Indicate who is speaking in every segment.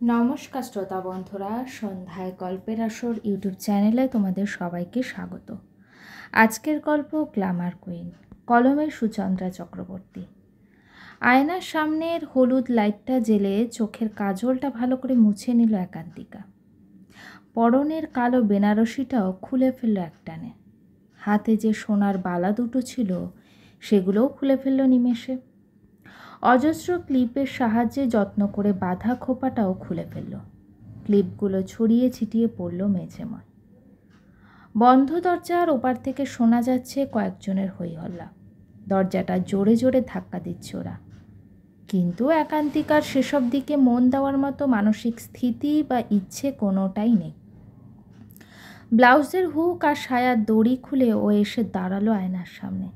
Speaker 1: নমস্কার শ্রোতা বন্ধুরা, সন্ধ্যায় গল্পের আসর ইউটিউব চ্যানেলে তোমাদের সবাইকে স্বাগত। আজকের গল্প গ্ল্যামার কুইন, কলমে সুচন্দ্রা চক্রবর্তী। আয়নার সামনের হলুদ লাইটটা জ্বেলে চোখের কাজলটা ভালো করে মুছে নিল একান্তিকা। পরনের কালো বেনারসিটাও খুলে ফেলল একটানে। হাতে যে সোনার বালা দুটো ছিল সেগুলোও খুলে ফেলল নিমেষে। অজস্র ক্লিপের সাহায্যে যত্ন করে বাঁধা খোপাটাও খুলে ফেলল। ক্লিপগুলো ছড়িয়ে ছিটিয়ে পড়ল মেঝেময়। বন্ধ দরজার ওপার থেকে শোনা যাচ্ছে কয়েকজনের হইহল্লা। দরজাটা জোরে জোরে ধাক্কা দিচ্ছে ওরা। কিন্তু একান্তিকার সেসব দিকে মন দেওয়ার মতো মানসিক স্থিতি বা ইচ্ছে কোনোটাই নেই। ব্লাউজের হুক আর সায়ার দড়ি খুলে ও এসে দাঁড়ালো আয়নার সামনে।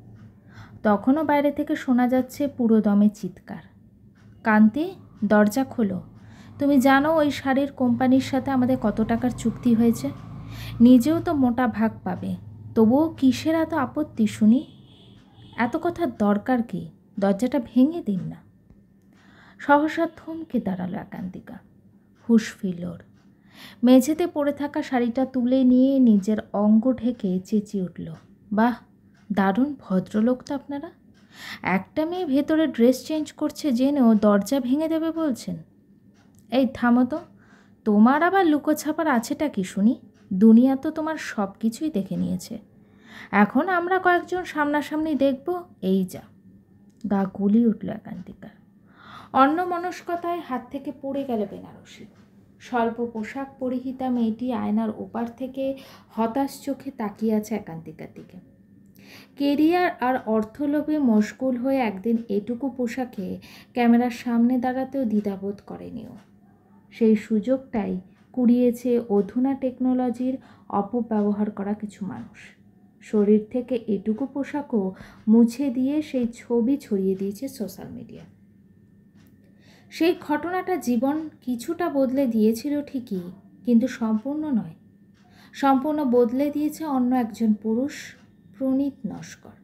Speaker 1: তখনও বাইরে থেকে শোনা যাচ্ছে পুরোদমে চিৎকার, কান্তি, দরজা খোলো। তুমি জানো ওই শাড়ির কোম্পানির সাথে আমাদের কত টাকার চুক্তি হয়েছে? নিজেও তো মোটা ভাগ পাবে, তবুও কিসের এত আপত্তি শুনি? এত কথার দরকার কি? দরজাটা ভেঙে দিন না। সহসা থমকে দাঁড়ালো একান্তিকা। হুঁশ ফিরল ওর। মেঝেতে পড়ে থাকা শাড়িটা তুলে নিয়ে নিজের অঙ্গ ঢেকে চেঁচিয়ে উঠল, বাহ, দারুণ ভদ্রলোক তো আপনারা। একটা মেয়ে ভেতরে ড্রেস চেঞ্জ করছে জেনেও দরজা ভেঙে দেবে বলছেন? এই থামো তো, তোমার আবার লুকোছাপার আছেটা কি শুনি? দুনিয়া তো তোমার সব কিছুই দেখে নিয়েছে। এখন আমরা কয়েকজন সামনাসামনি দেখব, এই যা। গা গুলি উঠল একান্তিকার। অন্যমনস্কতায় হাত থেকে পড়ে গেল বেনারসি। স্বল্প পোশাক পরিহিতা মেয়েটি আয়নার ওপার থেকে হতাশ চোখে তাকিয়ে আছে একান্তিকার দিকে। কেরিয়ার আর অর্থলোভে মশগুল হয়ে একদিন এটুকু পোশাকে ক্যামেরার সামনে দাঁড়াতেও দ্বিধাবোধ করেনি ও। সেই সুযোগটাই কুড়িয়েছে অধুনা টেকনোলজির অপব্যবহার করা কিছু মানুষ। শরীর থেকে এটুকু পোশাকও মুছে দিয়ে সেই ছবি ছড়িয়ে দিয়েছে সোশ্যাল মিডিয়ায়। সেই ঘটনাটা জীবন কিছুটা বদলে দিয়েছিল ঠিকই, কিন্তু সম্পূর্ণ নয়। সম্পূর্ণ বদলে দিয়েছে অন্য একজন পুরুষ, প্রণীত নস্কর।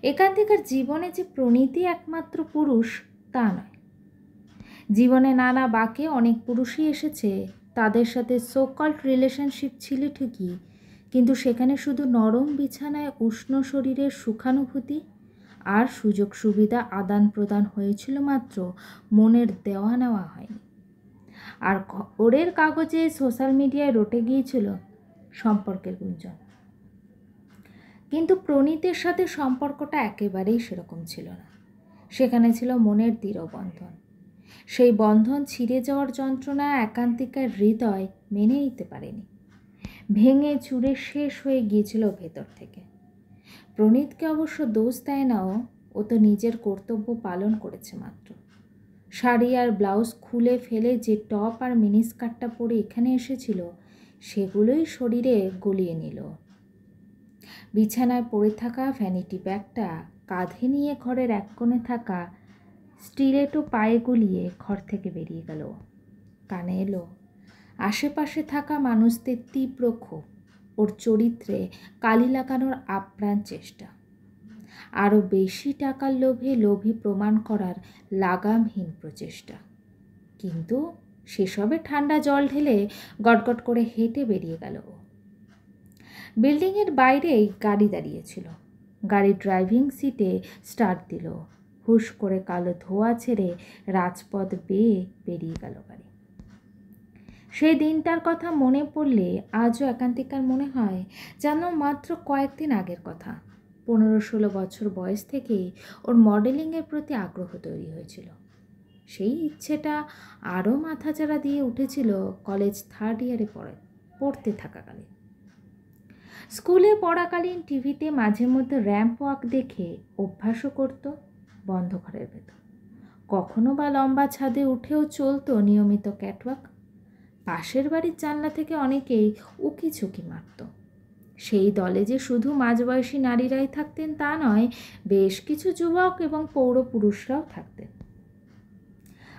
Speaker 1: একান্তিকার জীবনে যে প্রণীতই একমাত্র পুরুষ তা নয়। জীবনে নানা বাঁকে অনেক পুরুষই এসেছে, তাদের সাথে সোকল্ড রিলেশনশিপ ছিল ঠিকই, কিন্তু সেখানে শুধু নরম বিছানায় উষ্ণ শরীরের সুখানুভূতি আর সুযোগ সুবিধা আদান প্রদান হয়েছিল মাত্র, মনের দেওয়া নেওয়া হয়নি। আর খবরের কাগজে সোশ্যাল মিডিয়ায় রটে গিয়েছিল সম্পর্কের গুঞ্জন। কিন্তু প্রণীতের সাথে সম্পর্কটা একেবারেই সেরকম ছিল না। সেখানে ছিল মনের দৃঢ় বন্ধন। সেই বন্ধন ছিঁড়ে যাওয়ার যন্ত্রণা একান্তিকার হৃদয় মেনে নিতে পারেনি। ভেঙে চুরে শেষ হয়ে গিয়েছিল ভেতর থেকে। প্রণীতকে অবশ্য দোষ দেয় না ও তো নিজের কর্তব্য পালন করেছে মাত্র। শাড়ি আর ব্লাউজ খুলে ফেলে যে টপ আর মিনিস্কার্টটা পরে এখানে এসেছিল সেগুলোই শরীরে গলিয়ে নিল। বিছানায় পড়ে থাকা ভ্যানিটি ব্যাগটা কাঁধে নিয়ে ঘরের এক কোণে থাকা স্টিলেটো পায়ে গলিয়ে ঘর থেকে বেরিয়ে গেল। কানে এলো আশেপাশে থাকা মানুষদের তীব্র ক্ষোভ, ওর চরিত্রে কালি লাগানোর আপ্রাণ চেষ্টা, আরও বেশি টাকার লোভে লোভী প্রমাণ করার লাগামহীন প্রচেষ্টা। কিন্তু সেসবে ঠান্ডা জল ঢেলে গটগট করে হেঁটে বেরিয়ে গেল ও। বিল্ডিংয়ের বাইরেই গাড়ি দাঁড়িয়েছিল। গাড়ির ড্রাইভিং সিটে স্টার্ট দিল। হুশ করে কালো ধোঁয়া ছেড়ে রাজপথ বেয়ে বেরিয়ে গেল গাড়ি। সেই দিনটার কথা মনে পড়লে আজও একান্তিকার মনে হয় যেন মাত্র কয়েকদিন আগের কথা। 15-16 বছর বয়স থেকেই ওর মডেলিংয়ের প্রতি আগ্রহ তৈরি হয়েছিল। সেই ইচ্ছেটা আরও মাথাচাড়া দিয়ে উঠেছিল কলেজ 3rd ইয়ারে পড়তে থাকাকালীন। স্কুলে পড়াকালীন টিভিতে মাঝে মধ্যে র্যাম্প ওয়াক দেখে অভ্যাসও করত বন্ধ ঘরের ভেতর। কখনো বা লম্বা ছাদে উঠেও চলতো নিয়মিত ক্যাটওয়াক। পাশের বাড়ির জানলা থেকে অনেকেই উকিঝুঁকি মারত। সেই দলে যে শুধু মাঝবয়সী নারীরাই থাকতেন তা নয়, বেশ কিছু যুবক এবং পৌরপুরুষরাও থাকতেন।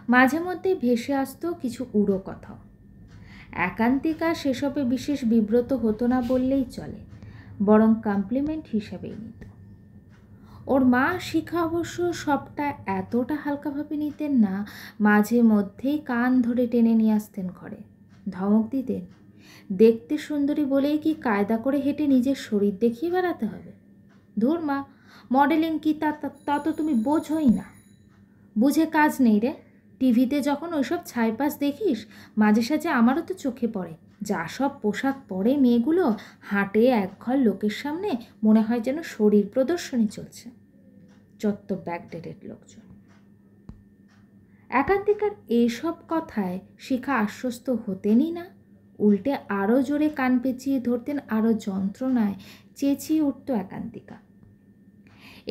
Speaker 1: মাঝে মধ্যে ভেসে আসতো কিছু উড়ো কথাও। একান্তিকা সেসবে বিশেষ বিব্রত হতো না বললেই চলে, বরং কমপ্লিমেন্ট হিসাবেই নিত। ওর মা শিখা অবশ্য সবটা এতটা হালকাভাবে নিতেন না, মাঝে মধ্যেই কান ধরে টেনে নিয়ে আসতেন ঘরে, ধমক দিতেন, দেখতে সুন্দরী বলেই কি কায়দা করে হেঁটে নিজের শরীর দেখিয়ে বেড়াতে হবে? ধুর মা, মডেলিং কি তা তো তুমি বোঝোই না। বুঝে কাজ নেই রে। টিভিতে যখন ওইসব ছাইপাস দেখিস, মাঝে সাঝে আমারও তো চোখে পড়ে, যা সব পোশাক পরে মেয়েগুলো হাঁটে একঘর লোকের সামনে, মনে হয় যেন শরীর প্রদর্শনী চলছে। যত ব্যাকডেটেড লোকজন। একান্তিকার এইসব কথায় শিখা আশ্বস্ত হতেনই না, উল্টে আরও জোরে কান পেঁচিয়ে ধরতেন, আরও যন্ত্রণায় চেঁচিয়ে উঠত একান্তিকা।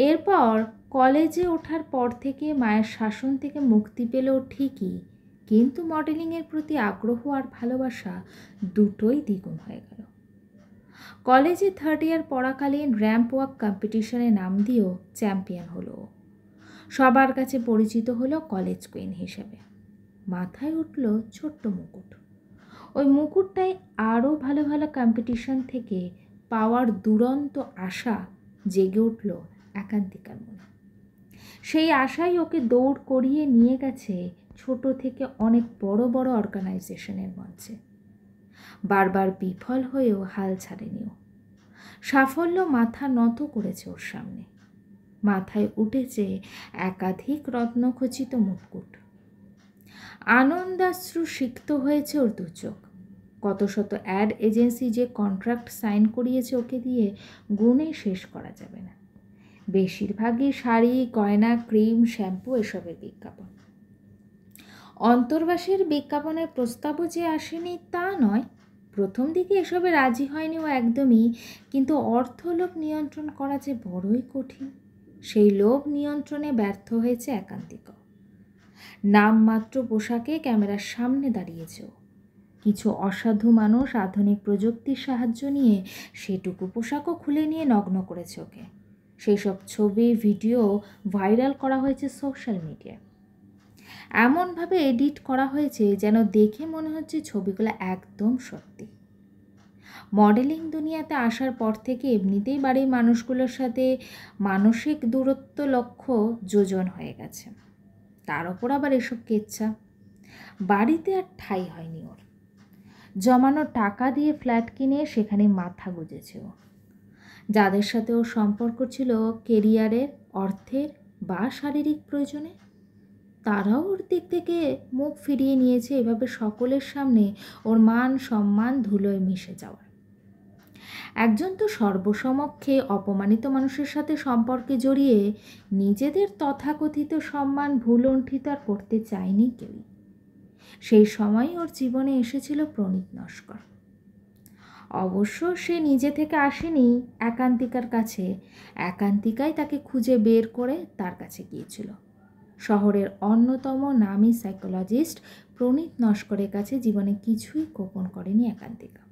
Speaker 1: এরপর কলেজে ওঠার পর থেকে মায়ের শাসন থেকে মুক্তি পেল ঠিকই, কিন্তু মডেলিংয়ের প্রতি আগ্রহ আর ভালোবাসা দুটোই দ্বিগুণ হয়ে গেল। কলেজে 3rd ইয়ার পড়াকালীন র্যাম্প ওয়াক কম্পিটিশনে নাম দিয়েও চ্যাম্পিয়ন হলো। সবার কাছে পরিচিত হলো কলেজ কুইন হিসেবে। মাথায় উঠল ছোট্ট মুকুট। ওই মুকুটটাই আরও ভালো ভালো কম্পিটিশন থেকে পাওয়ার দুরন্ত আশা জেগে উঠল একান্তিকার মনে। সেই আশাই ওকে দৌড় করিয়ে নিয়ে গেছে ছোট থেকে অনেক বড় বড় অর্গানাইজেশনের মঞ্চে। বারবার বিফল হয়েও হাল ছাড়েনিও। সাফল্য মাথা নত করেছে ওর সামনে। মাথায় উঠেছে একাধিক রত্নখচিত মুকুট। আনন্দাশ্রু সিক্ত হয়েছে ওর দু চোখ। কত শত অ্যাড এজেন্সি যে কন্ট্রাক্ট সাইন করিয়েছে ওকে দিয়ে, গুণে শেষ করা যাবে না। বেশিরভাগই শাড়ি, গয়না, ক্রিম, শ্যাম্পু এসবের বিজ্ঞাপন। অন্তর্বাসের বিজ্ঞাপনের প্রস্তাবও যে আসেনি তা নয়, প্রথম দিকে এসবে রাজি হয়নি ও একদমই, কিন্তু অর্থলোভ নিয়ন্ত্রণ করা যে বড়ই কঠিন, সেই লোভ নিয়ন্ত্রণে ব্যর্থ হয়েছে একান্তিকা। নামমাত্র পোশাকে ক্যামেরার সামনে দাঁড়িয়েছে ও। কিছু অসাধু মানুষ আধুনিক প্রযুক্তির সাহায্য নিয়ে সেটুকু পোশাকও খুলে নিয়ে নগ্ন করেছে ওকে। সেই সব ছবি, ভিডিও ভাইরাল করা হয়েছে সোশ্যাল মিডিয়ায়। এমনভাবে এডিট করা হয়েছে যেন দেখে মনে হচ্ছে ছবিগুলো একদম সত্যি। মডেলিং দুনিয়াতে আসার পর থেকে এমনিতেই বাড়ির মানুষগুলোর সাথে মানসিক দূরত্ব লক্ষ্য যোজন হয়ে গেছে, তার ওপর আবার এসব কেচ্ছা। বাড়িতে আর ঠাঁই হয়নি ওর। জমানো টাকা দিয়ে ফ্ল্যাট কিনে সেখানে মাথা গুঁজেছে ও। যাদের সাথে ওর সম্পর্ক ছিল কেরিয়ারের, অর্থের বা শারীরিক প্রয়োজনে, তারাও ওর দিক থেকে মুখ ফিরিয়ে নিয়েছে এভাবে সকলের সামনে ওর মান সম্মান ধুলোয় মিশে যাওয়ার। একজন তো সর্বসমক্ষে অপমানিত মানুষের সাথে সম্পর্কে জড়িয়ে নিজেদের তথাকথিত সম্মান ভুলুণ্ঠিত আর করতে চায়নি কেউই। সেই সময় ওর জীবনে এসেছিল প্রণীত নস্কর। অবশ্য সে নিজে থেকে আসেনি একান্তিকার কাছে, একান্তিকাই তাকে খুঁজে বের করে তার কাছে গিয়েছিল। শহরের অন্যতম নামী সাইকোলজিস্ট প্রণীত নস্করের কাছে জীবনে কিছুই গোপন করেনি একান্তিকা।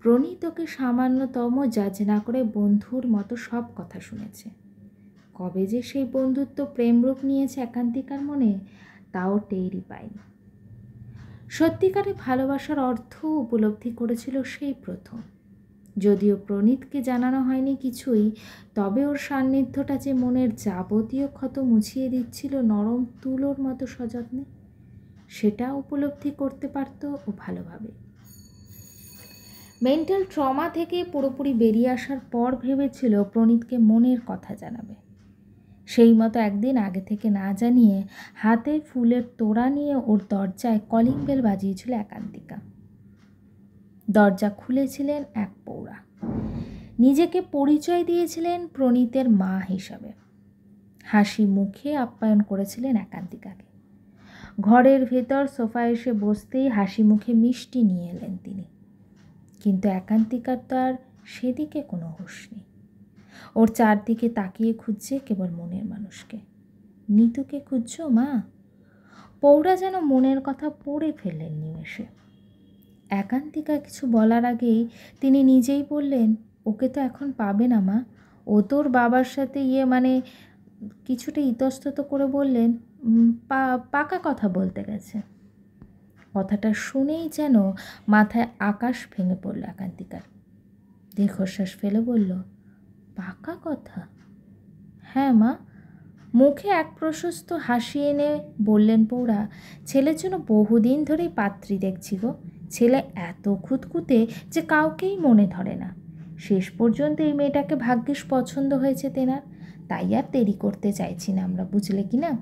Speaker 1: প্রণীত ওকে সামান্যতম জাজ না করে বন্ধুর মতো সব কথা শুনেছে। কবে যে সেই বন্ধুত্ব প্রেমরূপ নিয়েছে একান্তিকার মনে, তাও টেরই পায়নি। সত্যিকারে ভালোবাসার অর্থ উপলব্ধি করেছিল সেই প্রথম। যদিও প্রণীতকে জানানো হয়নি কিছুই, তবে ওর সান্নিধ্যটা যে মনের যাবতীয় ক্ষত মুছিয়ে দিচ্ছিল নরম তুলোর মতো সযত্নে, সেটা উপলব্ধি করতে পারত ও ভালোভাবে। মেন্টাল ট্রমা থেকে পুরোপুরি বেরিয়ে আসার পর ভেবেছিল প্রণীতকে মনের কথা জানাবে। সেই মতো একদিন আগে থেকে না জানিয়ে হাতে ফুলের তোড়া নিয়ে ওর দরজায় কলিং বেল বাজিয়েছিল একান্তিকা। দরজা খুলেছিলেন এক পৌরা। নিজেকে পরিচয় দিয়েছিলেন প্রণীতের মা হিসাবে। হাসি মুখে আপ্যায়ন করেছিলেন একান্তিকাকে। ঘরের ভেতর সোফায় এসে বসতেই হাসি মুখে মিষ্টি নিয়ে এলেন তিনি। কিন্তু একান্তিকার তো আর সেদিকে কোনো হুঁশ নেই। ওর চারদিকে তাকিয়ে খুঁজছে কেবল মনের মানুষকে। নিতুকে খুঁজছো মা? পৌরা যেন মনের কথা পড়ে ফেললেন নিমেষে। একান্তিকা কিছু বলার আগেই তিনি নিজেই বললেন, ওকে তো এখন পাবে না মা, ও তোর বাবার সাথে কিছুটা ইতস্তত করে বললেন, পাকা কথা বলতে গেছে। কথাটা শুনেই যেন মাথায় আকাশ ভেঙে পড়ল একান্তিকার। দীর্ঘশ্বাস ফেলে বলল, পাকা কথা? হ্যাঁ মা। মুখে এক প্রশস্ত হাসি এনে বললেন পৌরা, ছেলের জন্য বহুদিন ধরেই পাত্রী দেখছি গো। ছেলে এত খুঁতখুঁতে যে কাউকেই মনে ধরে না। শেষ পর্যন্ত এই মেয়েটাকে ভাগ্যিস পছন্দ হয়েছে তেনার, তাই আর দেরি করতে চাইছি না আমরা, বুঝলে কি না।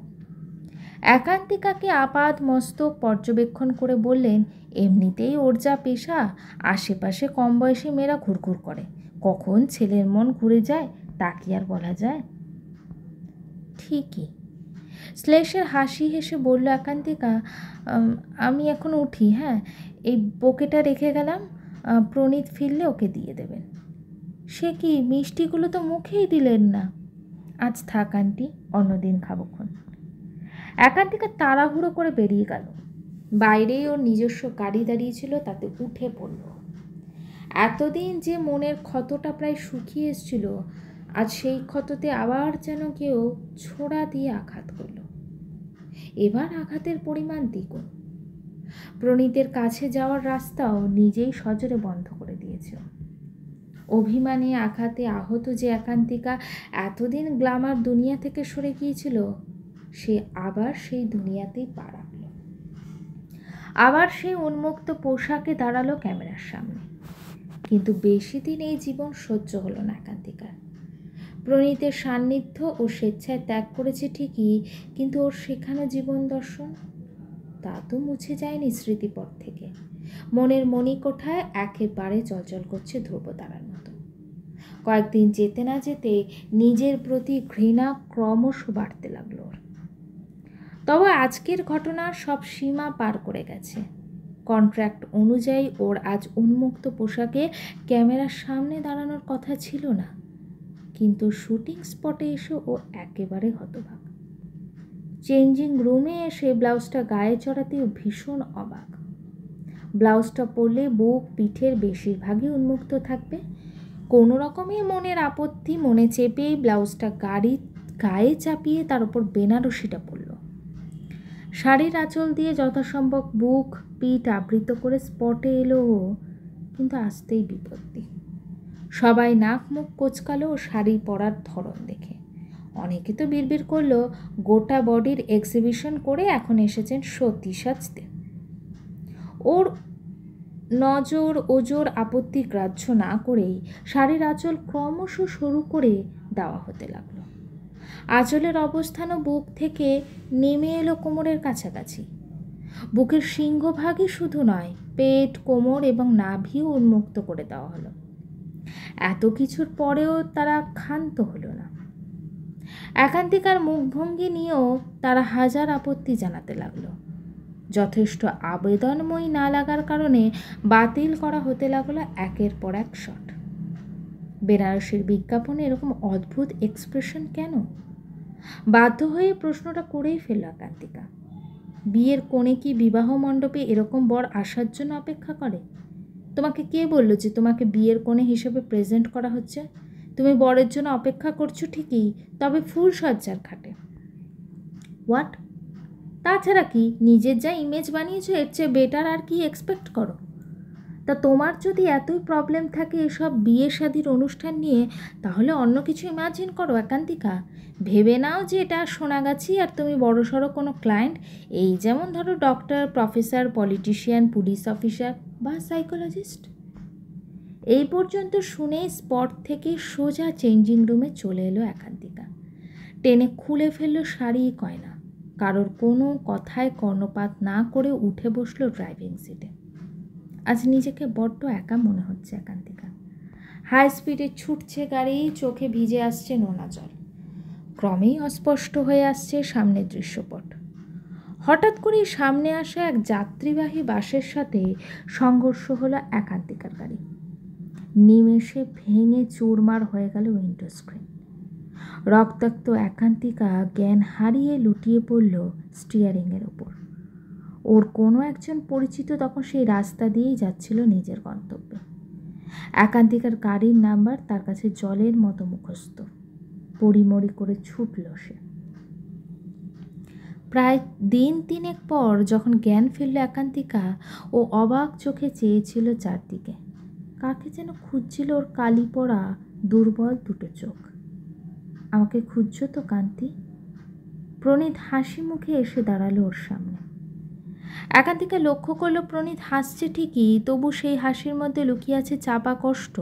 Speaker 1: একান্তিকাকে আপাদ মস্তক পর্যবেক্ষণ করে বললেন, এমনিতেই ওর যা পেশা, আশেপাশে কম বয়সী মেয়েরা ঘুরঘুর করে, কখন ছেলের মন ঘুরে যায় তা কি আর বলা যায়। ঠিকই। শ্লেষের হাসি হেসে বলল একান্তিকা, আমি এখন উঠি। হ্যাঁ, এই বোকেটা রেখে গেলাম, প্রণীত ফিরলে ওকে দিয়ে দেবেন। সে কি, মিষ্টিগুলো তো মুখেই দিলেন না। আজ থাক আন্টি, অন্যদিন খাবোক্ষণ। একান্তিকা তাড়াহুড়ো করে বেরিয়ে গেল। বাইরেই ওর নিজস্ব গাড়ি দাঁড়িয়েছিল, তাতে উঠে পড়ল। এতদিন যে মনের ক্ষতটা প্রায় শুকিয়ে এসেছিল, আজ সেই ক্ষততে আবার যেন কেউ ছোড়া দিয়ে আঘাত করল। এবার আঘাতের পরিমাণ দ্বিগুণ। প্রণীতের কাছে যাওয়ার রাস্তাও নিজেই সজোরে বন্ধ করে দিয়েছে। অভিমানে আঘাতে আহত যে একান্তিকা এতদিন গ্ল্যামার দুনিয়া থেকে সরে গিয়েছিল, সে আবার সেই দুনিয়াতেই পা রাখল। আবার সেই উন্মুক্ত পোশাকে দাঁড়ালো ক্যামেরার সামনে। কিন্তু বেশি দিন এই জীবন সহ্য হলো না একান্তিকার। প্রণীতের সান্নিধ্য ও স্বেচ্ছায় ত্যাগ করেছে ঠিকই, কিন্তু ওর শেখানো জীবন দর্শন তা তো মুছে যায়নি স্মৃতিপট থেকে। মনের মণিকোঠায় একেবারে জলজল করছে ধ্রুবতারার মতো। কয়েকদিন যেতে না যেতে নিজের প্রতি ঘৃণা ক্রমশ বাড়তে লাগলো ওর। তবে আজকের ঘটনার সব সীমা পার করে গেছে। কন্ট্রাক্ট অনুযায়ী ওর আজ উন্মুক্ত পোশাকে ক্যামেরার সামনে দাঁড়ানোর কথা ছিল না, কিন্তু শুটিং স্পটে এসে ও একেবারে হতবাক। চেঞ্জিং রুমে এসে ব্লাউজটা গায়ে চড়াতেও ভীষণ অবাক। ব্লাউজটা পরলে বুক পিঠের বেশিরভাগই উন্মুক্ত থাকবে। কোনো রকমে মনের আপত্তি মনে চেপেই ব্লাউজটা গায়ে চাপিয়ে তার উপর বেনারসিটা পরল। শাড়ির আঁচল দিয়ে যথাসম্ভব বুক পিঠ আবৃত করে স্পটে এলো, কিন্তু আসতেই বিপত্তি। সবাই নাক মুখ কোচকালো ও শাড়ি পরার ধরন দেখে। অনেকে তো বিড়বিড় করলো, গোটা বডির এক্সিবিশন করে এখন এসেছেন সতী সাজতে। ওর নজর ওজোর আপত্তি গ্রাহ্য না করেই শাড়ির আঁচল ক্রমশ সরু করে দেওয়া হতে লাগলো। আঁচলের অবস্থানও বুক থেকে নেমে এলো কোমরের কাছাকাছি। বুকের সিংহভাগই শুধু নয়, পেট, কোমর এবং নাভিও উন্মুক্ত করে দেওয়া হলো। এত কিছুর পরেও তারা ক্ষান্ত হলো না। একান্তিকার মুখভঙ্গি নিয়েও তারা হাজার আপত্তি জানাতে লাগলো। যথেষ্ট আবেদনময়ী না লাগার কারণে বাতিল করা হতে লাগলো একের পর এক শট। বেনারসির বিজ্ঞাপনে এরকম অদ্ভুত এক্সপ্রেশন কেন? বাধ্য হয়ে প্রশ্নটা করেই ফেলল একান্তিকা। বিয়ের কোণে কি বিবাহ মণ্ডপে এরকম বর আসার জন্য অপেক্ষা করে? তোমাকে কে বলল যে তোমাকে বিয়ের কোণে হিসেবে প্রেজেন্ট করা হচ্ছে? তুমি বরের জন্য অপেক্ষা করছো ঠিকই, তবে ফুল সজ্জার খাটে। হোয়াট? তাছাড়া কি, নিজের যা ইমেজ বানিয়েছো এর চেয়ে বেটার আর কি এক্সপেক্ট করো? তা তোমার যদি এতই প্রবলেম থাকে এসব বিয়ে শাদির অনুষ্ঠান নিয়ে, তাহলে অন্য কিছু ইমাজিন করো একান্তিকা। ভেবে নাও যে এটা সোনাগাছি আর তুমি বড়সড় কোনো ক্লায়েন্ট, এই যেমন ধরো doctor, professor, politician, police officer বা সাইকোলজিস্ট। এই পর্যন্ত শুনেই স্পট থেকে সোজা চেঞ্জিং রুমে চলে এলো একান্তিকা। টেনে খুলে ফেললো শাড়ি গয়না। কারোর কোনো কথায় কর্ণপাত না করে উঠে বসলো ড্রাইভিং সিটে। আজ নিজেকে বড্ড একা মনে হচ্ছে একান্তিকা। হাই স্পিডে ছুটছে গাড়ি, চোখে ভিজে আসছে নোনা জল। ক্রমেই অস্পষ্ট হয়ে আসছে সামনের দৃশ্যপট। হঠাৎ করেই সামনে আসা এক যাত্রীবাহী বাসের সাথে সংঘর্ষ হলো একান্তিকার গাড়ি। নিমেষে ভেঙে চুরমার হয়ে গেল উইন্ডো স্ক্রিন। রক্তাক্ত একান্তিকা জ্ঞান হারিয়ে লুটিয়ে পড়ল স্টিয়ারিংয়ের ওপর। ওর কোনো একজন পরিচিত তখন সেই রাস্তা দিয়েই যাচ্ছিল নিজের গন্তব্যে। একান্তিকার গাড়ির নাম্বার তার কাছে জলের মতো মুখস্থ। পড়িমড়ি করে ছুটল সে। প্রায় দিন তিনেক পর যখন জ্ঞান ফিরল একান্তিকা, ও অবাক চোখে চেয়েছিল চারদিকে। কাকে যেন খুঁজছিল ওর কালি পড়া দুর্বল দুটো চোখ। আমাকে খুঁজছো তো কান্তি? প্রণীত হাসি মুখে এসে দাঁড়ালো ওর সামনে। একান্তিকা লক্ষ্য করলো প্রণীত হাসছে ঠিকই, তবু সেই হাসির মধ্যে লুকিয়ে আছে চাপা কষ্ট।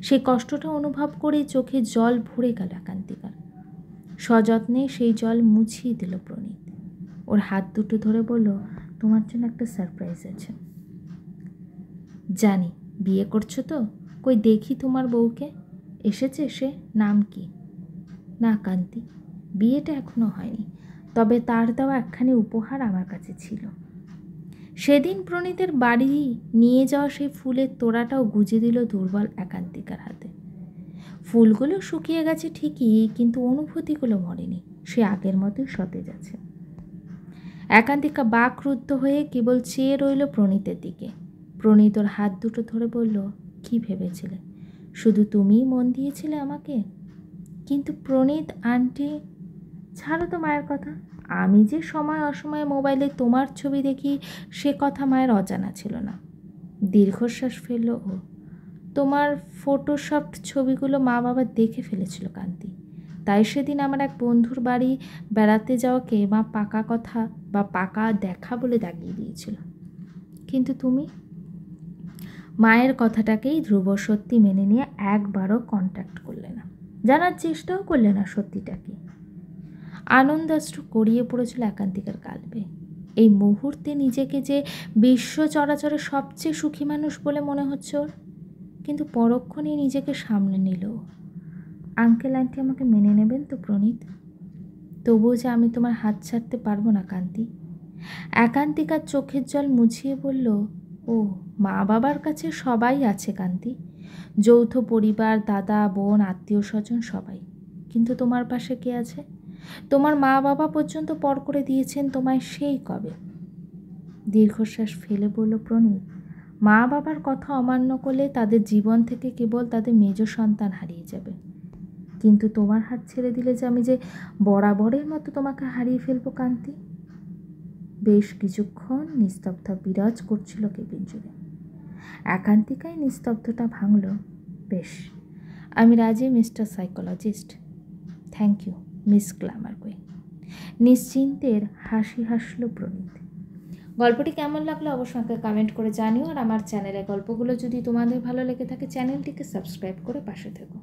Speaker 1: সেই কষ্টটা অনুভব করেই চোখে জল ভরে গেল একান্তিকার। সযত্নে সেই জল মুছিয়ে দিল প্রণীত। ওর হাত দুটো ধরে বলল, তোমার জন্য একটা সারপ্রাইজ আছে। জানি, বিয়ে করছো তো? কই দেখি তোমার বউকে। এসেছে সে? নাম কি? না কান্তি, বিয়েটা এখনো হয়নি, তবে তার দেওয়া একখানি উপহার আমার কাছে ছিল। সেদিন প্রণীতের বাড়ি নিয়ে যাওয়া সেই ফুলের তোড়াটাও গুজে দিল দুর্বল একান্তিকার হাতে। ফুলগুলো শুকিয়ে গেছে ঠিকই, কিন্তু অনুভূতিগুলো মরেনি, সে আগের মতোই সতেজ আছে। একান্তিকা বাকরুদ্ধ হয়ে কেবল চেয়ে রইল প্রণীতের দিকে। প্রণীত ওর হাত দুটো ধরে বলল, কি ভেবেছিলে শুধু তুমিই মন দিয়েছিলে আমাকে? কিন্তু প্রণীত আন্টি, ছাড়ো তো মায়ের কথা। আমি যে সময় অসময়ে মোবাইলে তোমার ছবি দেখি সে কথা মায়ের অজানা ছিল না। দীর্ঘশ্বাস ফেলল ও। তোমার ফটোশপড ছবিগুলো মা বাবা দেখে ফেলেছিল কান্তি, তাই সেদিন আমার এক বন্ধুর বাড়ি বেড়াতে যাওয়াকে মা পাকা কথা বা পাকা দেখা বলে দাগিয়ে দিয়েছিল। কিন্তু তুমি মায়ের কথাটাকেই ধ্রুব সত্যি মেনে নিয়ে একবারও কন্ট্যাক্ট করলে না, জানার চেষ্টাও করলে না সত্যিটা কি। আনন্দাশ্রু গড়িয়ে পড়েছিল একান্তিকার কালবে। এই মুহূর্তে নিজেকে যে বিশ্ব চরাচরে সবচেয়ে সুখী মানুষ বলে মনে হচ্ছে ওর। কিন্তু পরক্ষণেই নিজেকে সামলে নিল। আঙ্কেল আন্টি আমাকে মেনে নেবেন তো প্রণীত? তবুও যে আমি তোমার হাত ছাড়তে পারবো না কান্তি। একান্তিকার চোখের জল মুছিয়ে বলল, ও মা বাবার কাছে সবাই আছে কান্তি, যৌথ পরিবার, দাদা বোন, আত্মীয় স্বজন সবাই। কিন্তু তোমার পাশে কে আছে? তোমার মা বাবা পর্যন্ত পর করে দিয়েছেন তোমায় সেই কবে। দীর্ঘশ্বাস ফেলে বলল প্রণীত, মা বাবার কথা অমান্য করলে তাদের জীবন থেকে কেবল তাদের মেজ সন্তান হারিয়ে যাবে। কিন্তু তোমার হাত ছেড়ে দিলে যে আমি যে বরাবরের মতো তোমাকে হারিয়ে ফেলবো কান্তি। বেশ কিছুক্ষণ নিস্তব্ধ বিরাজ করছিল কেবিন জুড়ে। একান্তিকায় নিস্তব্ধতা ভাঙল। বেশ, আমি রাজি mister psychologist. Thank you miss glamour queen. নিশ্চিন্তের হাসি হাসল প্রণীত। গল্পটি কেমন লাগলো অবশ্যই আমাকে কমেন্ট করে জানিও। আর আমার চ্যানেলে গল্পগুলো যদি তোমাদের ভালো লেগে থাকে চ্যানেলটিকে সাবস্ক্রাইব করে পাশে থেকো।